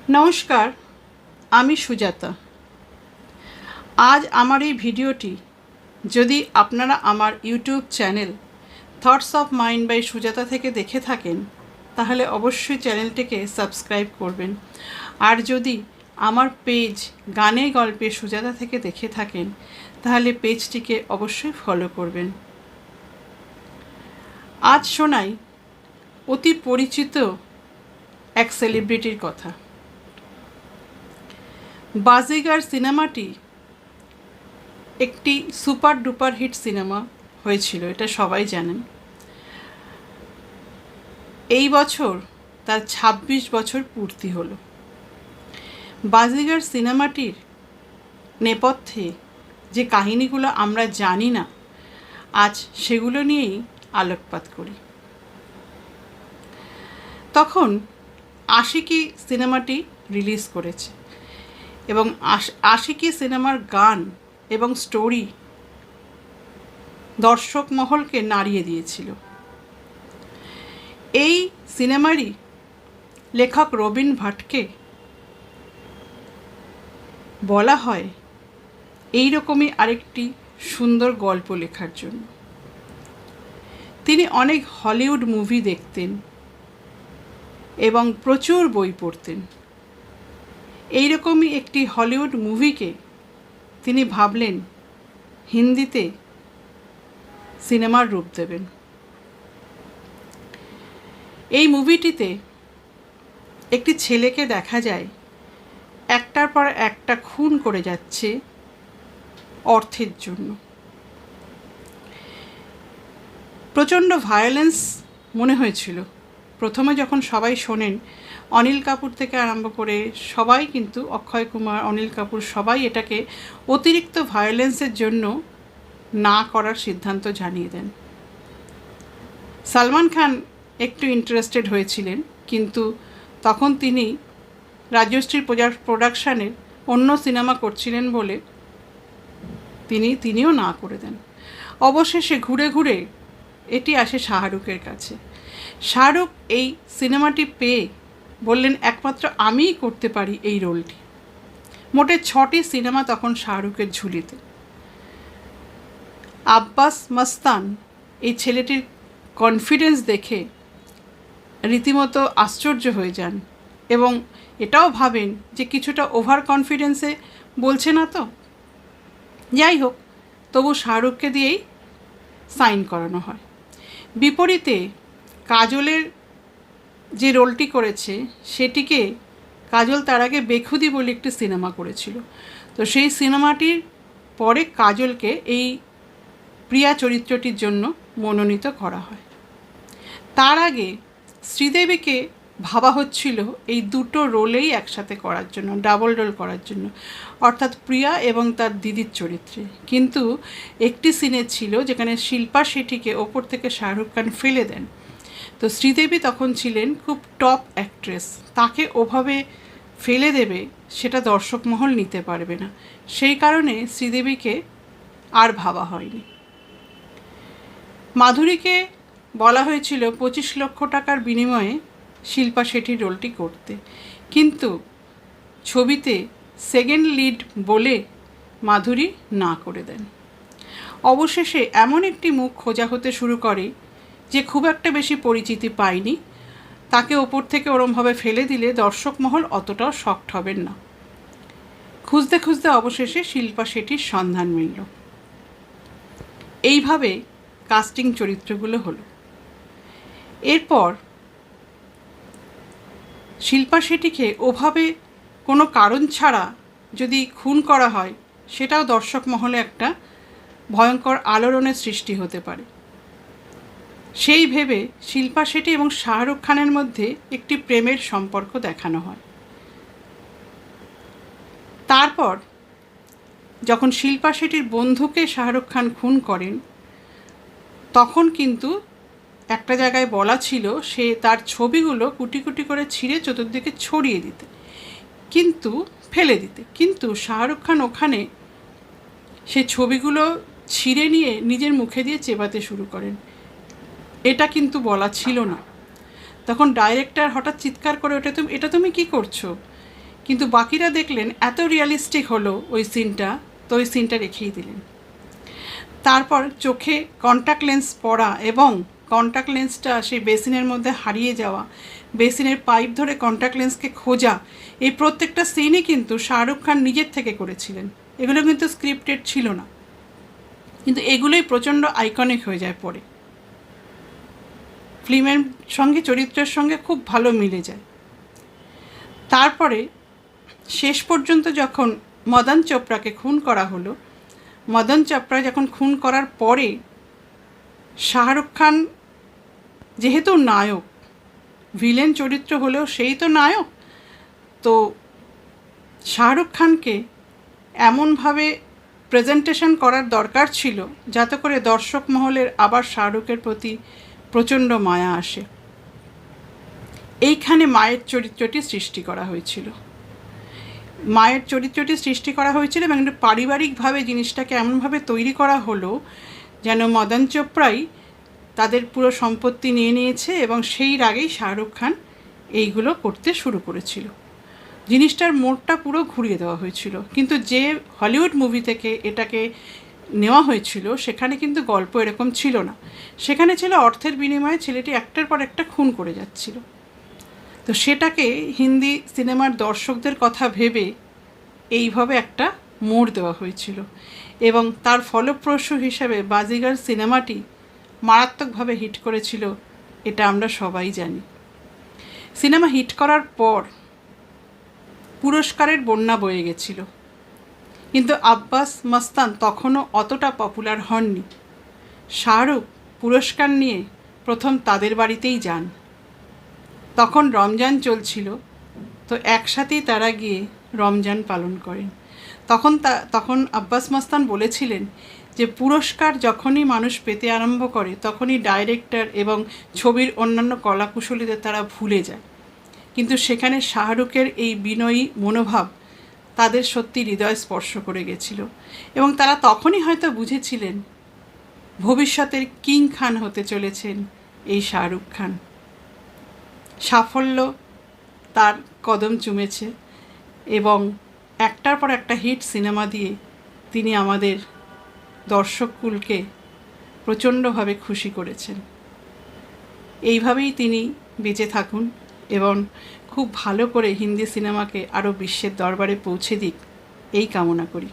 নমস্কার, আমি সুজাতা। আজ আমার এই ভিডিওটি যদি আপনারা আমার YouTube channel thoughts of mind by Sujata থেকে দেখে থাকেন তাহলে অবশ্যই চ্যানেলটিকে সাবস্ক্রাইব করবেন। আর যদি আমার পেজ গানে গল্পে সুজাতা থেকে দেখে থাকেন তাহলে পেজটিকে অবশ্যই ফলো করবেন। আজ শোনাই অতি পরিচিত এক সেলিব্রিটির কথা। বাজিগার সিনেমাটি একটি সুপার ডুপার হিট সিনেমা হয়েছিল, এটা সবাই জানেন। এই বছর তার ২৬ বছর পূর্তি হলো। বাজিগার সিনেমাটির নেপথ্যে যে কাহিনীগুলো আমরা জানি না, আজ সেগুলো নিয়েই আলোকপাত করি। তখন আশিকি সিনেমাটি রিলিজ করেছে এবং আশিকি সিনেমার গান এবং স্টোরি দর্শক মহলকে নাড়িয়ে দিয়েছিল। এই সিনেমারই লেখক রবিন ভাটকে বলা হয় এই রকমই আরেকটি সুন্দর গল্প লেখার জন্য। তিনি অনেক হলিউড মুভি দেখতেন এবং প্রচুর বই পড়তেন। এইরকমই একটি হলিউড মুভিকে তিনি ভাবলেন হিন্দিতে সিনেমার রূপ দেবেন। এই মুভিটিতে একটি ছেলেকে দেখা যায় একটার পর একটা খুন করে যাচ্ছে অর্থের জন্য। প্রচণ্ড ভায়োলেন্স মনে হয়েছিল প্রথমে যখন সবাই শোনেন। অনিল কাপুর থেকে আরম্ভ করে সবাই, কিন্তু অক্ষয় কুমার, অনিল কাপুর সবাই এটাকে অতিরিক্ত ভায়োলেন্সের জন্য না করার সিদ্ধান্ত জানিয়ে দেন। সালমান খান একটু ইন্টারেস্টেড হয়েছিলেন, কিন্তু তখন তিনি রাজশ্রীর প্রোডাকশানের অন্য সিনেমা করছিলেন বলে তিনিও না করে দেন। অবশেষে ঘুরে ঘুরে এটি আসে শাহরুখের কাছে। শাহরুখ এই সিনেমাটি পেয়ে বললেন একমাত্র আমিই করতে পারি এই রোলটি। মোটে 6টি সিনেমা তখন শাহরুখের ঝুলিতে। আব্বাস মাস্তান এই ছেলেটির কনফিডেন্স দেখে রীতিমতো আশ্চর্য হয়ে যান এবং এটাও ভাবেন যে কিছুটা ওভার কনফিডেন্সে বলছে না তো। যাই হোক, তবু শাহরুখকে দিয়েই সাইন করানো হয়। বিপরীতে কাজলের যে রোলটি করেছে সেটিকে কাজল তার আগে বেখুদি বলে একটি সিনেমা করেছিল। তো সেই সিনেমাটির পরে কাজলকে এই প্রিয়া চরিত্রটির জন্য মনোনীত করা হয়। তার আগে শ্রীদেবীকে ভাবা হচ্ছিল এই দুটো রোলেই একসাথে করার জন্য, ডাবল রোল করার জন্য, অর্থাৎ প্রিয়া এবং তার দিদির চরিত্রে। কিন্তু একটি সিনে ছিল যেখানে শিল্পা শেঠিকে ওপর থেকে শাহরুখ খান ফেলে দেন। তো শ্রীদেবী তখন ছিলেন খুব টপ অ্যাক্ট্রেস, তাকে ওভাবে ফেলে দেবে সেটা দর্শক মহল নিতে পারবে না। সেই কারণে শ্রীদেবীকে আর ভাবা হয়নি। মাধুরীকে বলা হয়েছিল 25 লক্ষ টাকার বিনিময়ে শিল্পা শেঠির রোলটি করতে, কিন্তু ছবিতে সেকেন্ড লিড বলে মাধুরী না করে দেন। অবশেষে এমন একটি মুখ খোঁজা হতে শুরু করে যে খুব একটা বেশি পরিচিতি পায়নি। তাকে ওপর থেকে ওরমভাবে ফেলে দিলে দর্শক মহল অতটাও শকড হবেন না। খুঁজতে খুঁজতে অবশেষে শিল্পা শেঠির সন্ধান মিলল। এইভাবে কাস্টিং চরিত্রগুলো হলো। এরপর শিল্পা শেঠিকে ওভাবে কোনো কারণ ছাড়া যদি খুন করা হয় সেটাও দর্শক মহলে একটা ভয়ঙ্কর আলোড়নের সৃষ্টি হতে পারে। সেই ভেবে শিল্পা শেঠি এবং শাহরুখ খানের মধ্যে একটি প্রেমের সম্পর্ক দেখানো হয়। তারপর যখন শিল্পা শেঠির বন্ধুকে শাহরুখ খান খুন করেন তখন কিন্তু একটা জায়গায় বলা ছিল সে তার ছবিগুলো কুটি কুটি করে ছিঁড়ে চতুর্দিকে ছড়িয়ে দিতে, কিন্তু ফেলে দিতে। কিন্তু শাহরুখ খান ওখানে সে ছবিগুলো ছিঁড়ে নিয়ে নিজের মুখে দিয়ে চেবাতে শুরু করেন। এটা কিন্তু বলা ছিল না। তখন ডাইরেক্টর হঠাৎ চিৎকার করে ওঠে, এটা তুমি কী করছো? কিন্তু বাকিরা দেখলেন এত রিয়ালিস্টিক হলো ওই সিনটা, তো ওই সিনটা রেখেই দিলেন। তারপর চোখে কন্ট্যাক্ট লেন্স পরা এবং কন্ট্যাক্ট লেন্সটা সেই বেসিনের মধ্যে হারিয়ে যাওয়া, বেসিনের পাইপ ধরে কন্ট্যাক্ট লেন্সকে খোঁজা, এই প্রত্যেকটা সিনই কিন্তু শাহরুখ খান নিজের থেকে করেছিলেন। এগুলো কিন্তু স্ক্রিপ্টেড ছিল না, কিন্তু এগুলোই প্রচণ্ড আইকনিক হয়ে যায় পরে, ফিল্মের সঙ্গে চরিত্রের সঙ্গে খুব ভালো মিলে যায়। তারপরে শেষ পর্যন্ত যখন মদন চোপড়াকে খুন করা হলো, মদন চোপড়া যখন খুন করার পরে শাহরুখ খান যেহেতু নায়ক, ভিলেন চরিত্র হলেও সেই তো নায়ক, তো শাহরুখ খানকে এমনভাবে প্রেজেন্টেশন করার দরকার ছিল যাতে করে দর্শক মহলের আবার শাহরুখের প্রতি প্রচণ্ড মায়া আসে। এইখানে মায়ের চরিত্রটি সৃষ্টি করা হয়েছিল, মায়ের চরিত্রটি সৃষ্টি করা হয়েছিল এবং পারিবারিকভাবে জিনিসটাকে এমনভাবে তৈরি করা হলো যেন মদন চোপড়াই তাদের পুরো সম্পত্তি নিয়ে নিয়েছে এবং সেই রাগেই শাহরুখ খান এইগুলো করতে শুরু করেছিল। জিনিসটার মোড়টা পুরো ঘুরিয়ে দেওয়া হয়েছিল, কিন্তু যে হলিউড মুভি থেকে এটাকে নেওয়া হয়েছিল সেখানে কিন্তু গল্প এরকম ছিল না। সেখানে ছিল অর্থের বিনিময়ে ছেলেটি একটার পর একটা খুন করে যাচ্ছিল। তো সেটাকে হিন্দি সিনেমার দর্শকদের কথা ভেবে এইভাবে একটা মোড় দেওয়া হয়েছিল এবং তার ফলপ্রসূ হিসাবে বাজিগার সিনেমাটি মারাত্মকভাবে হিট করেছিল, এটা আমরা সবাই জানি। সিনেমা হিট করার পর পুরস্কারের বন্যা বয়ে গেছিল, কিন্তু আব্বাস মাস্তান তখনও অতটা পপুলার হননি। শাহরুখ পুরস্কার নিয়ে প্রথম তাদের বাড়িতেই যান, তখন রমজান চলছিল, তো একসাথেই তারা গিয়ে রমজান পালন করেন। তখন আব্বাস মাস্তান বলেছিলেন যে পুরস্কার যখনই মানুষ পেতে আরম্ভ করে তখনই ডাইরেক্টর এবং ছবির অন্যান্য কলাকুশলীদের তারা ভুলে যায়, কিন্তু সেখানে শাহরুখের এই বিনয়ী মনোভাব তাদের সত্যি হৃদয় স্পর্শ করে গেছিল এবং তারা তখনই হয়তো বুঝেছিলেন ভবিষ্যতের কিং খান হতে চলেছেন এই শাহরুখ খান। সাফল্য তার কদম চুমেছে এবং একটার পর একটা হিট সিনেমা দিয়ে তিনি আমাদের দর্শককুলকে প্রচণ্ডভাবে খুশি করেছেন। এইভাবেই তিনি বেঁচে থাকুন এবং খুব ভালো করে হিন্দি সিনেমাকে আরও বিশ্বের দরবারে পৌঁছে দিক, এই কামনা করি।